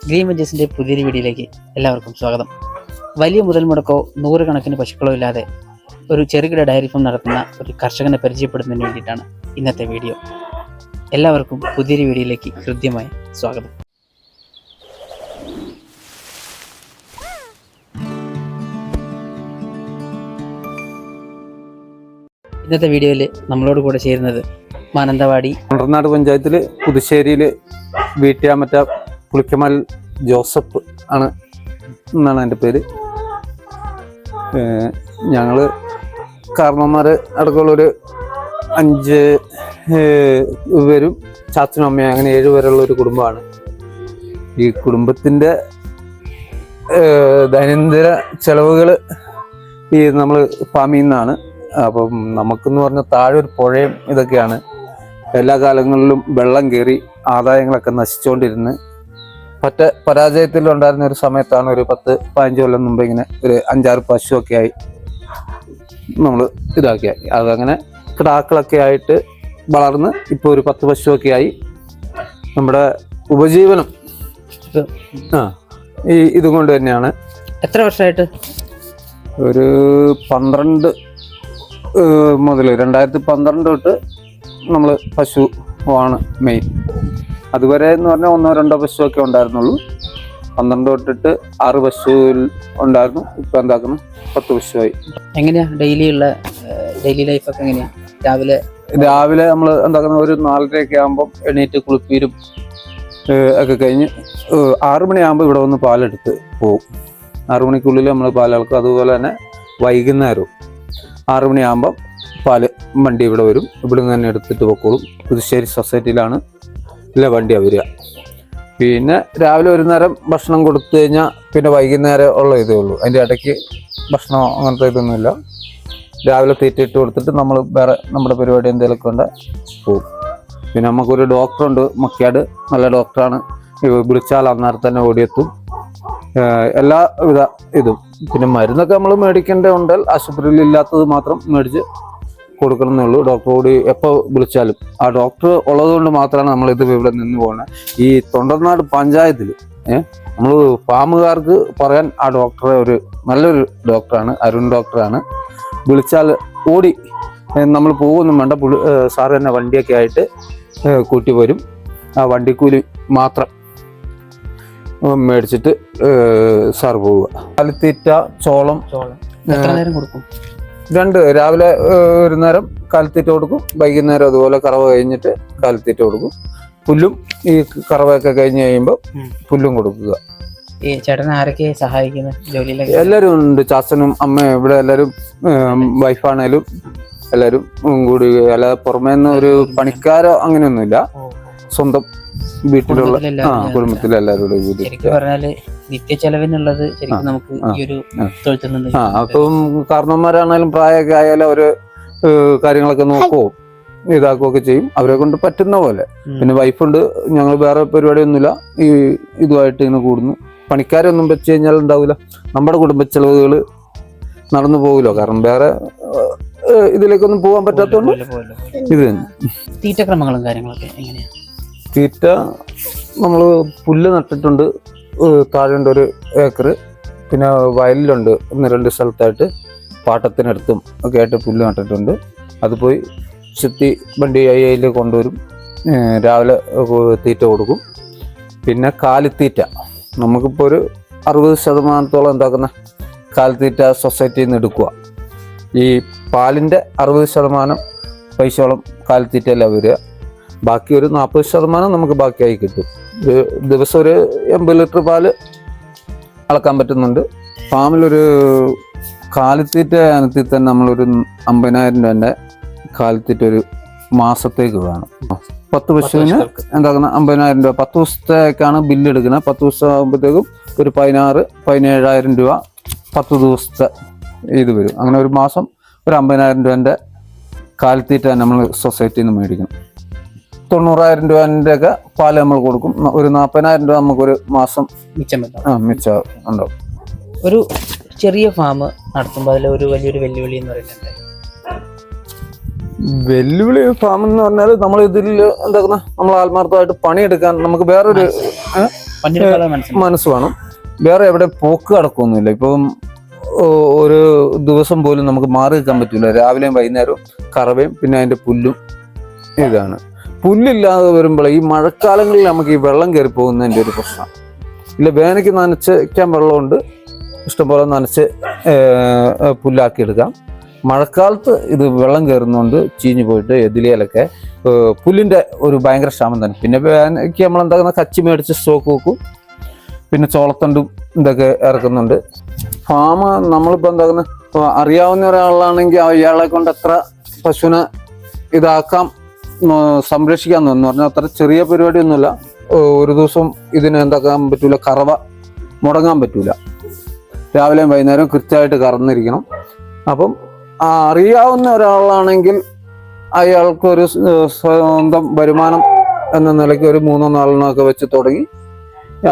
Green വെഞ്ചേഴ്സിൻ്റെ പുതിയൊരു വീഡിയോയിലേക്ക് എല്ലാവർക്കും സ്വാഗതം. വലിയ മുതൽ മുടക്കോ നൂറുകണക്കിന് പശുക്കളോ ഇല്ലാതെ ഒരു ചെറുകിട ഡയറി ഫാം നടത്തുന്ന ഒരു കർഷകനെ പരിചയപ്പെടുന്നതിന് വേണ്ടിയിട്ടാണ് ഇന്നത്തെ വീഡിയോ. എല്ലാവർക്കും പുതിയൊരു വീഡിയോയിലേക്ക് ഹൃദ്യമായ സ്വാഗതം. ഇന്നത്തെ വീഡിയോയിൽ നമ്മളോട് കൂടെ ചേരുന്നത് മാനന്തവാടി കുണ്ടർനാട് പഞ്ചായത്തിൽ പുതുശ്ശേരിയിൽ വീട്ടിയാമറ്റ പുളിക്കമൽ ജോസഫ് ആണ് എന്നാണ് എൻ്റെ പേര്. ഞങ്ങൾ കാരണന്മാർ അടക്കമുള്ളൊരു 5 പേരും ചാച്ചനും അമ്മയും അങ്ങനെ 7 പേരുള്ള ഒരു കുടുംബമാണ്. ഈ കുടുംബത്തിൻ്റെ ദൈനംദിന ചെലവുകൾ ഈ നമ്മൾ ഫാമിൽ നിന്നാണ്. അപ്പം നമുക്കെന്ന് പറഞ്ഞാൽ താഴെ ഒരു പുഴയും ഇതൊക്കെയാണ്. എല്ലാ കാലങ്ങളിലും വെള്ളം കയറി ആദായങ്ങളൊക്കെ നശിച്ചുകൊണ്ടിരുന്ന് പരാജയത്തിലുണ്ടായിരുന്ന ഒരു സമയത്താണ് ഒരു 10-15 കൊല്ലം മുമ്പ് ഇങ്ങനെ ഒരു 5-6 പശുവൊക്കെ ആയി നമ്മൾ ഇതാക്കിയായി. അതങ്ങനെ കിടാക്കളൊക്കെ ആയിട്ട് വളർന്ന് ഇപ്പോൾ ഒരു 10 പശുവൊക്കെ ആയി. നമ്മുടെ ഉപജീവനം ഈ ഇതുകൊണ്ട് തന്നെയാണ്. എത്ര വർഷമായിട്ട്? ഒരു 12 മുതൽ 2012 തൊട്ട് നമ്മൾ പശു ആണ് മെയിൻ. അതുവരെ എന്ന് പറഞ്ഞാൽ 1-2 പശുവൊക്കെ ഉണ്ടായിരുന്നുള്ളൂ. 12 തൊട്ടിട്ട് 6 പശു ഉണ്ടായിരുന്നു. ഇപ്പം എന്താക്കുന്നു 10 പശുവായി. എങ്ങനെയാ ഡെയിലി ലൈഫൊക്കെ എങ്ങനെയാ? രാവിലെ നമ്മൾ എന്താക്കുന്ന ഒരു 4:30 ആകുമ്പം എണീറ്റ് കുളിപ്പീരും ഒക്കെ കഴിഞ്ഞ് 6 മണിയാകുമ്പോൾ ഇവിടെ വന്ന് പാലെടുത്ത് പോകും. 6 മണിക്കുള്ളിൽ നമ്മൾ പാലളക്കും. അതുപോലെ തന്നെ വൈകുന്നേരവും 6 മണിയാകുമ്പം പാല് വണ്ടി ഇവിടെ വരും. ഇവിടെ നിന്ന് തന്നെ എടുത്തിട്ട് പൊക്കോളും. പുതുശ്ശേരി സൊസൈറ്റിയിലാണ് വണ്ടിയാണ് വരിക. പിന്നെ രാവിലെ ഒരു നേരം ഭക്ഷണം കൊടുത്തു കഴിഞ്ഞാൽ പിന്നെ വൈകുന്നേരം ഉള്ള ഇതേ ഉള്ളൂ. അതിൻ്റെ ഇടയ്ക്ക് ഭക്ഷണം അങ്ങനത്തെ ഇതൊന്നുമില്ല. രാവിലെ തീറ്റിട്ട് കൊടുത്തിട്ട് നമ്മൾ വേറെ നമ്മുടെ പരിപാടി എന്തെങ്കിലുമൊക്കെ ഉണ്ട് പോകും. പിന്നെ നമുക്കൊരു ഡോക്ടറുണ്ട് മക്കിയാട്, നല്ല ഡോക്ടറാണ്. വിളിച്ചാൽ അന്നേരം തന്നെ ഓടിയെത്തും. എല്ലാവിധ ഇതും. പിന്നെ മരുന്നൊക്കെ നമ്മൾ മേടിക്കേണ്ടതുണ്ട്. ആശുപത്രിയിൽ ഇല്ലാത്തത് മാത്രം മേടിച്ച് കൊടുക്കണമെന്നേ ഉള്ളൂ. ഡോക്ടറോട് എപ്പോൾ വിളിച്ചാലും ആ ഡോക്ടർ ഉള്ളത് കൊണ്ട് മാത്രമാണ് നമ്മളിത് ഇവിടെ നിന്ന് പോകുന്നത്. ഈ തൊണ്ടർനാട് പഞ്ചായത്തിൽ നമ്മൾ ഫാമുകാർക്ക് പറയാൻ ആ ഡോക്ടറെ ഒരു നല്ലൊരു ഡോക്ടറാണ്, അരുൺ ഡോക്ടറാണ്. വിളിച്ചാൽ ഓടി നമ്മൾ പോകുമൊന്നും വേണ്ട, സാറ് തന്നെ വണ്ടിയൊക്കെ ആയിട്ട് കൂട്ടി വരും. ആ വണ്ടിക്കൂലി മാത്രം മേടിച്ചിട്ട് സാറ് പോവുക. കാലിത്തീറ്റ ചോളം എത്ര നേരം കൊടുക്കും? 2 രാവിലെ ഒരു നേരം കാലിത്തീറ്റ കൊടുക്കും. വൈകുന്നേരം അതുപോലെ കറവ കഴിഞ്ഞിട്ട് കാലിത്തീറ്റ കൊടുക്കും. പുല്ലും ഈ കറവയൊക്കെ കഴിഞ്ഞ് കഴിയുമ്പോൾ പുല്ലും കൊടുക്കുക. ഈ ചേട്ടൻ ആരൊക്കെ സഹായിക്കുന്നത് ജോലിയിലൊക്കെ? എല്ലാവരും ഉണ്ട്. ചാച്ചനും അമ്മയും ഇവിടെ എല്ലാവരും, വൈഫാണേലും എല്ലാവരും കൂടി. അല്ലാതെ പുറമേ നിന്ന് ഒരു പണിക്കാരോ അങ്ങനെയൊന്നുമില്ല. സ്വന്തം വീട്ടിലുള്ള കുടുംബത്തിലെ എല്ലാവരും കൂടി. ശരിക്കും പറഞ്ഞാല് നിത്യ ചെലവിനുള്ളത് ശരിക്കും നമുക്ക് ഈ ഒരു തൊഴുത്തിൽ നിന്ന്. അപ്പം കാരണന്മാരാണേലും പ്രായമൊക്കെ ആയാലും അവര് കാര്യങ്ങളൊക്കെ നോക്കുവോ ഇതാക്കുകയൊക്കെ ചെയ്യും, അവരെ കൊണ്ട് പറ്റുന്ന പോലെ. പിന്നെ വൈഫുണ്ട്. ഞങ്ങൾ വേറെ പരിപാടിയൊന്നുമില്ല. ഈ ഇതുമായിട്ട് ഇങ്ങനെ കൂടുന്നു. പണിക്കാരൊന്നും വെച്ച് കഴിഞ്ഞാൽ ഉണ്ടാവില്ല. നമ്മുടെ കുടുംബ ചെലവുകൾ നടന്നു പോകില്ലോ. കാരണം വേറെ ഇതിലേക്കൊന്നും പോകാൻ പറ്റാത്തതുകൊണ്ട് ഇത് തന്നെ. തീറ്റക്രമങ്ങളും കാര്യങ്ങളൊക്കെ എങ്ങനെയാ? തീറ്റ നമ്മൾ പുല്ല് നട്ടിട്ടുണ്ട്. താഴെയുണ്ട് 1 ഏക്കർ. പിന്നെ വയലിലുണ്ട് 1-2 സ്ഥലത്തായിട്ട് പാട്ടത്തിനടുത്തും ഒക്കെ ആയിട്ട് പുല്ല് നട്ടിട്ടുണ്ട്. അത് പോയി ചെത്തി വണ്ടി അതിൽ കൊണ്ടുവരും. രാവിലെ തീറ്റ കൊടുക്കും. പിന്നെ കാലിത്തീറ്റ നമുക്കിപ്പോൾ ഒരു 60% എന്താക്കുന്ന കാലിത്തീറ്റ സൊസൈറ്റിയിൽ നിന്ന് എടുക്കുക. ഈ പാലിൻ്റെ 60% പൈസയോളം കാലിത്തീറ്റയല്ല വരിക. ബാക്കി ഒരു 40% നമുക്ക് ബാക്കിയായി കിട്ടും. ഒരു ദിവസം ഒരു 80 ലിറ്റർ പാല് അളക്കാൻ പറ്റുന്നുണ്ട്. ഫാമിലൊരു കാലിത്തീറ്റ ഇനത്തിൽ തന്നെ നമ്മളൊരു 50,000 രൂപേൻ്റെ കാലിത്തീറ്റ ഒരു മാസത്തേക്ക് വേണം. 10 പശുവിന് എന്താക്കുന്ന 50,000 രൂപ. 10 ദിവസത്തേക്കാണ് ബില്ല് എടുക്കുന്നത്. 10 ദിവസം ആകുമ്പോഴത്തേക്കും ഒരു 16,000-17,000 രൂപ 10 ദിവസത്തെ ഇത് വരും. അങ്ങനെ ഒരു മാസം ഒരു 50,000 രൂപേൻ്റെ കാലിത്തീറ്റ നമ്മൾ സൊസൈറ്റിയിൽ നിന്ന് മേടിക്കണം. 90,000 രൂപേൻ്റെ ഒക്കെ പാല് നമ്മൾ കൊടുക്കും. ഒരു 40,000 രൂപ നമുക്കൊരു മാസം മിച്ചം ഉണ്ടാവും. ഒരു ചെറിയ ഫാം നടത്തുമ്പോൾ അതിൽ ഒരു വലിയൊരു വെല്ലുവിളി എന്ന് പറയുന്നത് വെല്ലുവിളി ഫാം എന്ന് പറഞ്ഞാൽ നമ്മൾ ഇതിൽ എന്താക്കുന്ന നമ്മൾ ആത്മാർത്ഥമായിട്ട് പണിയെടുക്കാൻ നമുക്ക് വേറൊരു മനസ്സ് വേണം. വേറെ എവിടെ പോക്ക് നടക്കൊന്നുമില്ല. ഇപ്പം ഒരു ദിവസം പോലും നമുക്ക് മാറി നിൽക്കാൻ പറ്റില്ല. രാവിലെയും വൈകുന്നേരവും കറവയും പിന്നെ അതിന്റെ പുല്ലും. ഇതാണ് പുല്ലില്ലാതെ വരുമ്പോൾ ഈ മഴക്കാലങ്ങളിൽ നമുക്ക് ഈ വെള്ളം കയറി പോകുന്നതിൻ്റെ ഒരു പ്രശ്നം ഇല്ല. വേനയ്ക്ക് നനയ്ക്കാൻ വെള്ളമുണ്ട്, ഇഷ്ടംപോലെ നനച്ച് പുല്ലാക്കി എടുക്കാം. മഴക്കാലത്ത് ഇത് വെള്ളം കയറുന്നതുകൊണ്ട് ചീഞ്ഞു പോയിട്ട് എതിലേലൊക്കെ പുല്ലിൻ്റെ ഒരു ഭയങ്കര ക്ഷാമം തന്നെ. പിന്നെ വേനയ്ക്ക് നമ്മൾ എന്താക്കുന്ന കച്ചി മേടിച്ച് സ്റ്റോക്ക് വെക്കും. പിന്നെ ചോളത്തണ്ടും ഇതൊക്കെ ഇറക്കുന്നുണ്ട്. ഫാം നമ്മളിപ്പോൾ എന്താക്കുന്ന അറിയാവുന്ന ഒരാളാണെങ്കിൽ അയാളെ കൊണ്ട് എത്ര പശുവിനെ ഇതാക്കാം, സംരക്ഷിക്കാമെന്ന് പറഞ്ഞാൽ അത്ര ചെറിയ പരിപാടിയൊന്നുമില്ല. ഒരു ദിവസം ഇതിന് എന്താക്കാൻ പറ്റൂല, കറവ മുടങ്ങാൻ പറ്റൂല. രാവിലെയും വൈകുന്നേരം കൃത്യമായിട്ട് കറന്നിരിക്കണം. അപ്പം അറിയാവുന്ന ഒരാളാണെങ്കിൽ അയാൾക്കൊരു സ്വന്തം വരുമാനം എന്ന നിലയ്ക്ക് ഒരു 3-4 എണ്ണമൊക്കെ വെച്ച് തുടങ്ങി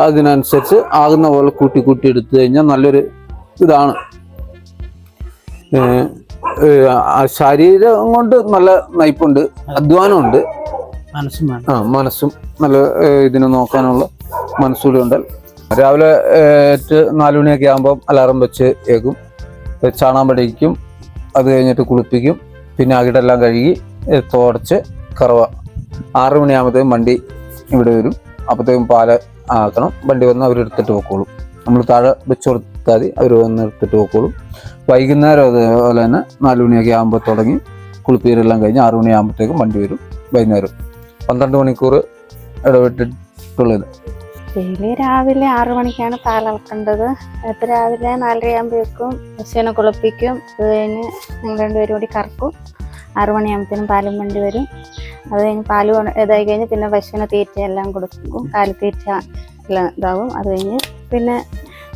അതിനനുസരിച്ച് ആകുന്ന പോലെ കൂട്ടി എടുത്തു കഴിഞ്ഞാൽ നല്ലൊരു ഇതാണ്. ശരീരം കൊണ്ട് നല്ല നയിപ്പുണ്ട്, അധ്വാനമുണ്ട്, മനസ്സും നല്ല ഇതിനെ നോക്കാനുള്ള മനസ്സൂടെ ഉണ്ട്. രാവിലെ 4 മണിയൊക്കെ ആകുമ്പോൾ അലാറം വെച്ച് ഏക്കും, ചാണാൻ പഠിക്കും, അത് കഴിഞ്ഞിട്ട് കുളിപ്പിക്കും, പിന്നെ അകിടെല്ലാം കഴുകി തുടച്ച് കറവ. 6 മണിയാകുമ്പോഴത്തേക്കും വണ്ടി ഇവിടെ വരും. അപ്പോഴത്തേക്കും പാല് ആക്കണം. വണ്ടി വന്ന് അവരെടുത്തിട്ട് പോക്കോളും. നമ്മൾ താഴെ വെച്ച് കൊടുത്താൽ മതി, അവർ വന്ന് എടുത്തിട്ട് പോക്കോളും. വൈകുന്നേരം അതുപോലെ തന്നെ 4 മണിയൊക്കെ ആകുമ്പോൾ തുടങ്ങി കുളിപ്പീരെല്ലാം കഴിഞ്ഞ് 6 മണിയാകുമ്പോഴത്തേക്കും വണ്ടി വരും. വൈകുന്നേരം 12 മണിക്കൂർ ഇടവിട്ടിട്ടുള്ളത്. ഡെയിലി രാവിലെ 6 മണിക്കാണ് പാലളക്കേണ്ടത്. അപ്പോൾ രാവിലെ 4:30 ആകുമ്പോഴേക്കും പശുവിനെ കുളിപ്പിക്കും. അത് കഴിഞ്ഞ് ഞങ്ങൾ രണ്ടുപേരും കൂടി കറക്കും. 6 മണിയാകുമ്പോഴത്തേനും പാലും വണ്ടി വരും. അത് കഴിഞ്ഞ് പാല് ഇതായി കഴിഞ്ഞ് പിന്നെ പശുവിനെ തീറ്റ എല്ലാം കൊടുക്കും. കാലിത്തീറ്റ എല്ലാം ഇതാവും. അത് കഴിഞ്ഞ് പിന്നെ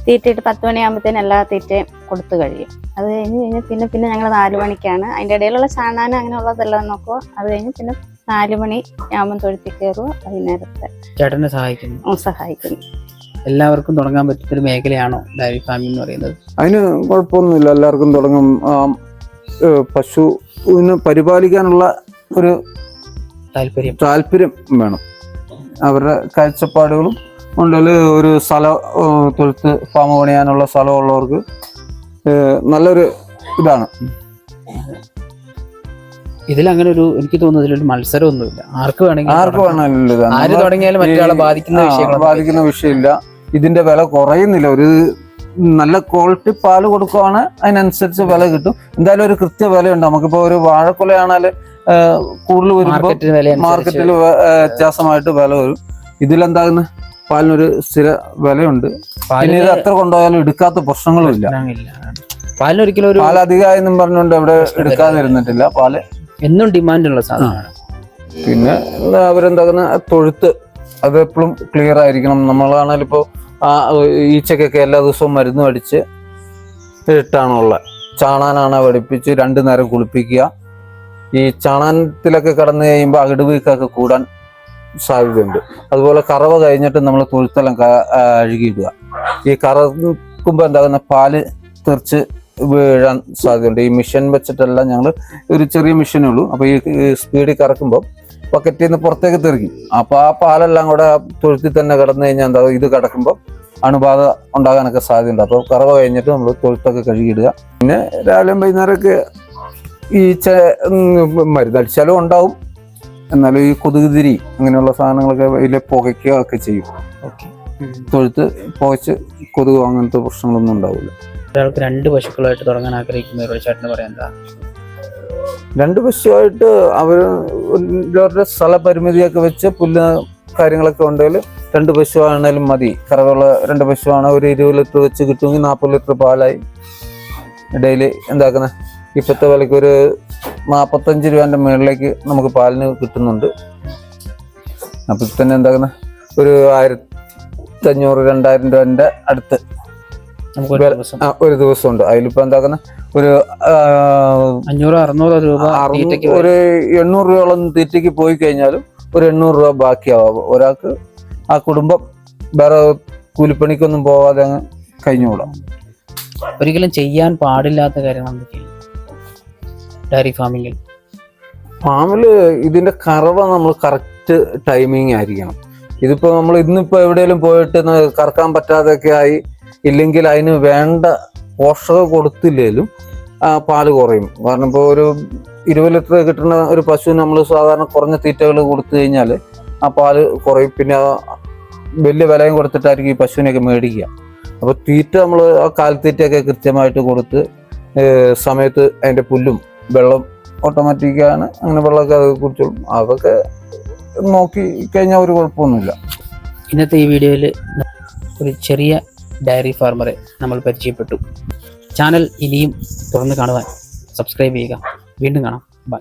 തീറ്റയിട്ട് 10 മണിയാകുമ്പോഴത്തേനും എല്ലാ തീറ്റയും കൊടുത്തു കഴിയും. അത് കഴിഞ്ഞ് പിന്നെ ഞങ്ങൾ 4 മണിക്കാണ്. അതിൻ്റെ ഇടയിലുള്ള ചാണാനും അങ്ങനെയുള്ളതെല്ലാം നോക്കുക. അത് കഴിഞ്ഞ് പിന്നെ 4 മണി ആകുമ്പോൾ തൊഴുത്തിൽ കയറുക. വൈകുന്നേരത്തെ ചേട്ടനെ സഹായിക്കുന്നു. എല്ലാവർക്കും തുടങ്ങാൻ പറ്റുന്നൊരു മേഖലയാണോ ഡയറി ഫാമിംഗ് എന്ന് പറയുന്നത്? അതിന് കുഴപ്പമൊന്നുമില്ല, എല്ലാവർക്കും തുടങ്ങും. പശുവിനെ പരിപാലിക്കാനുള്ള ഒരു താല്പര്യം വേണം. അവരുടെ കാഴ്ചപ്പാടുകളും ഉണ്ടെങ്കിൽ ഒരു സ്ഥലം, തൊഴുത്ത് ഫാം പണിയാനുള്ള സ്ഥലമുള്ളവർക്ക് നല്ലൊരു ഇതാണ്. ഇതിലങ്ങനെ ഒരു എനിക്ക് തോന്നുന്നു ഇതിലൊരു മത്സരമൊന്നുമില്ല. ആർക്ക് വേണമെങ്കിലും ആര് തുടങ്ങിയാലും മറ്റൊരാളെ ബാധിക്കുന്ന വിഷയമില്ല. ഇതിന്റെ വില കുറയുന്നില്ല. ഒരു നല്ല ക്വാളിറ്റി പാല് കൊടുക്കുവാണ്, അതിനനുസരിച്ച് വില കിട്ടും. എന്തായാലും ഒരു കൃത്യ വിലയുണ്ട്. നമുക്കിപ്പോ ഒരു വാഴക്കൊലയാണെങ്കിൽ കൂടുതൽ വരുമ്പോൾ മാർക്കറ്റിൽ വ്യത്യാസമായിട്ട് വില വരും. ഇതിലെന്താകുന്ന പാലിനൊരു സ്ഥിര വിലയുണ്ട്. പിന്നെ ഇത് എത്ര കൊണ്ടുപോയാലും എടുക്കാത്ത പ്രശ്നങ്ങളും ഇല്ല. പാലിനൊരിക്കലും ഒരു പാൽ അധികമായെന്നും പറഞ്ഞുകൊണ്ട് അവിടെ എടുക്കാതെ ഇരുന്നിട്ടില്ല. പാല് എന്നും ഡിമാൻഡുള്ള സാധനമാണ്. പിന്നെ അവരെന്താകുന്ന തൊഴുത്ത് അത് എപ്പോഴും ക്ലിയർ ആയിരിക്കണം. നമ്മളാണെങ്കിൽ ഇപ്പോൾ ഈച്ചക്കൊക്കെ എല്ലാ ദിവസവും മരുന്നും അടിച്ച് ഇട്ടാണുള്ളത്. ചാണാനാണ് പഠിപ്പിച്ച് 2 നേരം കുളിപ്പിക്കുക. ഈ ചാണാനത്തിലൊക്കെ കടന്നു കഴിയുമ്പോൾ അകിടുവീക്കൊക്കെ കൂടാൻ സാധ്യതയുണ്ട്. അതുപോലെ കറവ കഴിഞ്ഞിട്ട് നമ്മൾ തൊഴുത്തെല്ലാം അഴുകിയിടുക. ഈ കറക്കുമ്പോൾ എന്താകുന്ന പാല് തെറിച്ച് വീഴാൻ സാധ്യതയുണ്ട്. ഈ മിഷൻ വെച്ചിട്ടെല്ലാം ഞങ്ങൾ ഒരു ചെറിയ മെഷീനേ ഉള്ളൂ. അപ്പോൾ ഈ സ്പീഡിൽ കറക്കുമ്പോൾ ബക്കറ്റിൽ നിന്ന് പുറത്തേക്ക് തെറിക്കും. അപ്പോൾ ആ പാലെല്ലാം കൂടെ തൊഴുത്തിൽ തന്നെ കിടന്നു കഴിഞ്ഞാൽ എന്താകും, ഇത് കിടക്കുമ്പോൾ അണുബാധ ഉണ്ടാകാനൊക്കെ സാധ്യതയുണ്ട്. അപ്പോൾ കറവ കഴിഞ്ഞിട്ട് നമ്മൾ തൊഴുത്തൊക്കെ കഴുകിയിടുക. പിന്നെ രാവിലെയും വൈകുന്നേരമൊക്കെ ഈ മരുന്നടിച്ചാലും ഉണ്ടാവും. എന്നാലും ഈ കൊതുകുതിരി അങ്ങനെയുള്ള സാധനങ്ങളൊക്കെ ഇതിൽ പുകയ്ക്കുക ഒക്കെ ചെയ്യും. തൊഴുത്ത് പുകച്ച് കൊതുക് അങ്ങനത്തെ പ്രശ്നങ്ങളൊന്നും ഉണ്ടാവില്ല. ഒരാൾക്ക് 2 പശുക്കളായിട്ട് തുടങ്ങാൻ ആഗ്രഹിക്കുന്ന ഒരു ചേട്ടന് പറയാൻ എന്താ? 2 പശുവായിട്ട് അവരുടെ സ്ഥലപരിമിതിയൊക്കെ വെച്ച് പുല്ല് കാര്യങ്ങളൊക്കെ ഉണ്ടെങ്കിൽ 2 പശു ആണെങ്കിലും മതി. കറവുള്ള 2 പശുവാണ് ഒരു 20 ലിറ്റർ വെച്ച് കിട്ടുമെങ്കിൽ 40 ലിറ്റർ പാലായി. ഡെയിലി എന്താക്കുന്ന ഇപ്പോഴത്തെ വിലയ്ക്ക് ഒരു 45 രൂപേൻ്റെ മുകളിലേക്ക് നമുക്ക് പാലിന് കിട്ടുന്നുണ്ട്. അപ്പം തന്നെ എന്താക്കുന്ന ഒരു 1500-2000 രൂപേൻ്റെ അടുത്ത് ഒരു ദിവസം ഉണ്ട്. അതിലിപ്പോ എന്താക്കുന്ന ഒരു 500-600 രൂപ ഒരു 800 രൂപയോളം തീറ്റയ്ക്ക് പോയി കഴിഞ്ഞാലും ഒരു 800 രൂപ ബാക്കിയാവും. ഒരാൾക്ക് ആ കുടുംബം വേറെ കൂലിപ്പണിക്കൊന്നും പോവാതെ അങ്ങ് കഴിഞ്ഞുകൂടാം. ഒരിക്കലും ചെയ്യാൻ പാടില്ലാത്ത കാര്യങ്ങൾ എന്തൊക്കെയാണ് ഡയറി ഫാമിൽ? ഇതിന്റെ കറവ നമ്മൾ കറക്റ്റ് ടൈമിങ് ആയിരിക്കണം. ഇതിപ്പോ നമ്മൾ ഇന്നിപ്പോ എവിടെയെങ്കിലും പോയിട്ട് കറക്കാൻ പറ്റാതെയൊക്കെ ആയി, ഇല്ലെങ്കിൽ അതിന് വേണ്ട പോഷകം കൊടുത്തില്ലേലും പാല് കുറയും. കാരണം ഇപ്പോൾ ഒരു 20 ലിറ്റർ കിട്ടുന്ന ഒരു പശുവിന് നമ്മൾ സാധാരണ കുറഞ്ഞ തീറ്റകൾ കൊടുത്തു കഴിഞ്ഞാൽ ആ പാല് കുറയും. പിന്നെ വലിയ വിലയും കൊടുത്തിട്ടായിരിക്കും ഈ പശുവിനെയൊക്കെ മേടിക്കുക. അപ്പോൾ തീറ്റ നമ്മൾ ആ കാലിത്തീറ്റയൊക്കെ കൃത്യമായിട്ട് കൊടുത്ത് സമയത്ത് അതിൻ്റെ പുല്ലും വെള്ളം ഓട്ടോമാറ്റിക്കാണ്, അങ്ങനെ വെള്ളമൊക്കെ അത് കുടിച്ചോളും. അതൊക്കെ നോക്കി കഴിഞ്ഞാൽ ഒരു കുഴപ്പമൊന്നുമില്ല. ഇന്നത്തെ ഈ വീഡിയോയിൽ ഒരു ചെറിയ ഡയറി ഫാർമറെ നമ്മൾ പരിചയപ്പെട്ടു. ചാനൽ ഇനിയും തുറന്ന് കാണുവാൻ സബ്സ്ക്രൈബ് ചെയ്യുക. വീണ്ടും കാണാം. ബൈ.